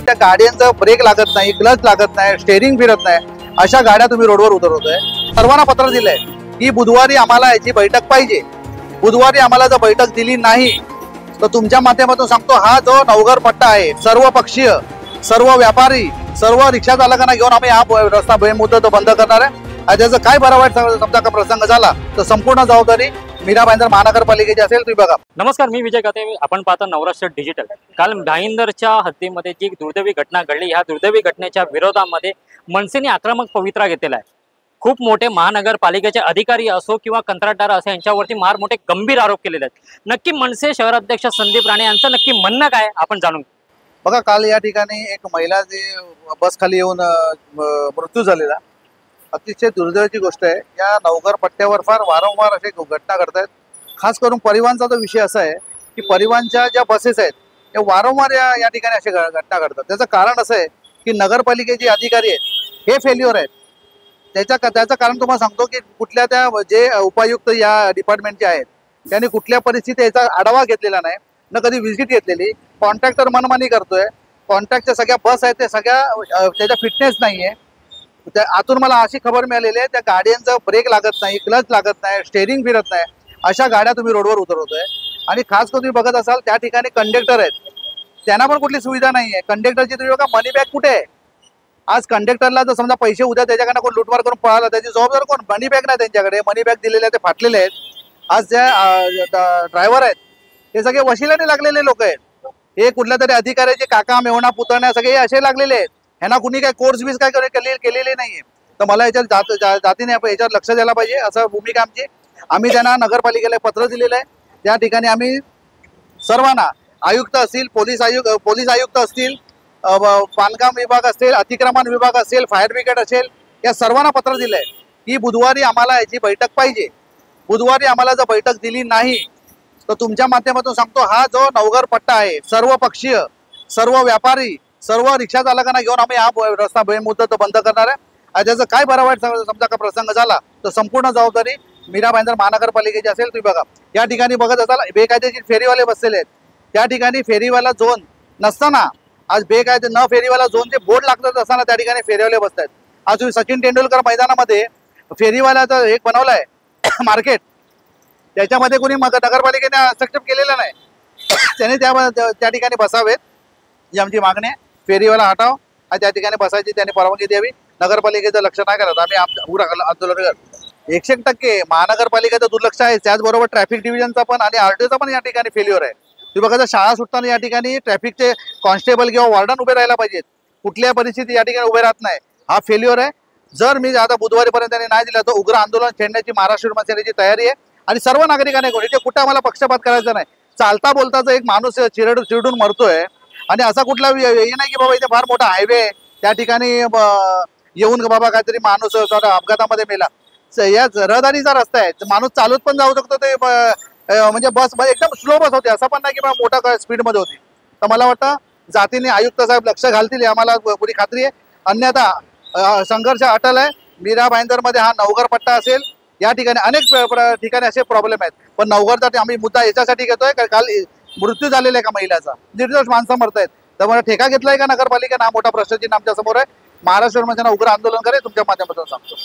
त्या गाड्यांचा ब्रेक लागत नाही, क्लच लागत नाही, स्टेअरिंग फिरत नाही, अशा गाड्या तुम्ही रोडवर उतरवतोय। सर्वांना पत्र दिलंय की बुधवारी आम्हाला याची बैठक पाहिजे। बुधवारी आम्हाला जर बैठक दिली नाही तर तुमच्या माध्यमातून सांगतो, हा जो नवघर पट्टा आहे, सर्व पक्षीय, सर्व व्यापारी, सर्व रिक्षा चालकांना घेऊन आम्ही हा रस्ता बेमुदत बंद करणार आहे। आणि त्याचं काय बरं वाईट समजा का प्रसंग झाला तर संपूर्ण जबाबदारी मीरा भाईंदर महानगरपालिकेची असेल। तुम्ही बघा। नमस्कार, मी विजय काते। आपण पाहता नवराष्ट्र डिजिटल। काल भाईंदरच्या हद्दीमध्ये जी दुर्दैवी घटना घडली, ह्या दुर्दैवी घटनेच्या विरोधामध्ये मनसेने आक्रमक पवित्रा घेतलेला आहे। खूप मोठे महानगरपालिकेचे अधिकारी असो किंवा कंत्राटदार असो, यांच्यावरती मार मोठे गंभीर आरोप केलेले आहेत। नक्की मनसे शहराध्यक्ष संदीप राणे यांचं नक्की म्हणणं काय आपण जाणून घेऊ। बघा, काल या ठिकाणी एक महिला जी बस खाली येऊन मृत्यू झालेला, अतिशय दुर्दैवाची गोष्ट आहे। या नवघर पट्ट्यावर फार वारंवार असे घटना घडतात। खास करून परिवहनचा जो विषय असा आहे की परिवहनच्या ज्या बसेस आहेत त्या वारंवार या ठिकाणी असे घटना घडतात। त्याचं कारण असं आहे की नगरपालिकेचे अधिकारी आहेत हे फेल्युअर आहेत। त्याचं कारण तुम्हाला सांगतो की कुठल्या त्या जे उपायुक्त या डिपार्टमेंटचे आहेत त्यांनी कुठल्या परिस्थितीत याचा आढावा घेतलेला नाही, न कधी व्हिजिट घेतलेली। कॉन्ट्रॅक्टर मनमानी करतोय। कॉन्ट्रॅक्टच्या सगळ्या बस आहेत ते सगळ्या त्याच्या फिटनेस नाही आहे। आतून मला अशी खबर मिळालेली आहे त्या गाड्यांचा ब्रेक लागत नाही, क्लच लागत नाही, स्टेअरिंग फिरत नाही, अशा गाड्या तुम्ही रोडवर उतरवतोय। आणि खास करून तुम्ही बघत असाल त्या ठिकाणी कंडक्टर आहेत, त्यांना पण कुठली सुविधा नाही आहे। कंडक्टरची तुम्ही बघा, मनी बॅग कुठे आहे? आज कंडक्टरला जर समजा पैसे उद्या त्याच्याकडनं कोण लुटमार करून पळाला, त्याची जबाबदार कोण? मनी बॅग नाही त्यांच्याकडे, मनी बॅग दिलेले ते फाटलेले आहेत। आज ज्या ड्रायव्हर आहेत हे सगळे वशिल्याने लागलेले लोक आहेत। हे कुठल्या तरी अधिकाऱ्याचे काका मेवणा पुतण्या सगळे असे लागलेले आहेत। ह्यांना कुणी काय कोर्स बीस काय केलेले नाहीये। तर मला याच्यात जातीने याच्यावर लक्ष द्यायला पाहिजे असं भूमिका आमची। आम्ही त्यांना नगरपालिकेला पत्र दिलेलं आहे। त्या ठिकाणी आम्ही सर्वांना, आयुक्त असतील, पोलीस आयुक्त असतील, बांधकाम विभाग असेल, अतिक्रमण विभाग असेल, फायर ब्रिगेड असेल, या सर्वांना पत्र दिलंय की बुधवारी आम्हाला याची बैठक पाहिजे। बुधवारी आम्हाला जर बैठक दिली नाही तर तुमच्या माध्यमातून सांगतो, हा जो नवघर पट्टा आहे, सर्व पक्षीय, सर्व व्यापारी, सर्व रिक्षा चालकांना घेऊन आम्ही हा रस्ता बेमुदत बंद करणार आहे। आणि त्याचं काय बरं वाईट समजा का प्रसंग झाला तर संपूर्ण जबाबदारी मीरा भाईंदर महानगरपालिकेची असेल। तुम्ही बघा, या ठिकाणी बघत असाल बेकायदेशीर फेरीवाले बसलेले आहेत। त्या ठिकाणी फेरीवाला झोन नसताना आज बेकायदे न फेरीवाला झोनचे बोर्ड लागतात असताना त्या ठिकाणी फेरीवाले बसत आहेत। आज तुम्ही सचिन तेंडुलकर मैदानामध्ये फेरीवाल्याचं एक बनवलंय मार्केट, त्याच्यामध्ये कोणी नगरपालिकेने हस्तक्षेप केलेला नाही। त्याने त्या ठिकाणी बसावेत, ही आमची मागणी आहे। फेरीवाला हटाव आणि त्या ठिकाणी बसायची त्यांनी परवानगी द्यावी। नगरपालिकेचं लक्ष नाही करत आम्ही उघड आंदोलन करतो। 100% महानगरपालिकेचं दुर्लक्ष आहे, त्याचबरोबर ट्रॅफिक डिव्हिजनचा पण आणि आरटीओचा पण या ठिकाणी फेल्युअर आहे। तुम्ही बघा, शाळा सुटताना या ठिकाणी ट्रॅफिकचे कॉन्स्टेबल किंवा वॉर्डन उभे राहायला पाहिजेत, कुठल्या परिस्थिती या ठिकाणी उभे राहत नाही। हा फेल्युअर आहे। जर मी आता बुधवारीपर्यंत त्यांनी नाही दिला तर उग्र आंदोलन छेडण्याची महाराष्ट्र विमा सेनेची तयारी आहे। आणि सर्व नागरिकांनी इथे कुठे आम्हाला पक्षपात करायचा नाही। चालता बोलताच एक माणूस चिरडून मरतोय आणि असा कुठला हे नाही की बाबा इथे फार मोठा हायवे आहे, त्या ठिकाणी येऊन बाबा काहीतरी माणूस अपघातामध्ये मेला। या रहदारीचा रस्ता आहे, माणूस चालत पण जाऊ शकतो। ते म्हणजे बस एकदम स्लो बस होती, असं पण नाही की मोठा स्पीडमध्ये होती। तर मला वाटतं जातीने आयुक्त साहेब लक्ष घालतील, आम्हाला पुरी खात्री आहे। अन्यथा संघर्ष अटल आहे। मीरा भाईंदरमध्ये हा नवघर पट्टा असेल, या ठिकाणी अनेक ठिकाणी असे प्रॉब्लेम आहेत, पण नवघरचा आम्ही मुद्दा याच्यासाठी घेतोय काल मृत्यू झालेला आहे का महिलाचा, निर्दोष माणसं मरत आहेत। त्यामुळे ठेका घेतलाय का नगरपालिकेनं, हा मोठा प्रश्नचिन्ह आमच्या समोर आहे। महाराष्ट्र विमा सेना उग्र आंदोलन करेल, तुमच्या माध्यमातून सांगतो।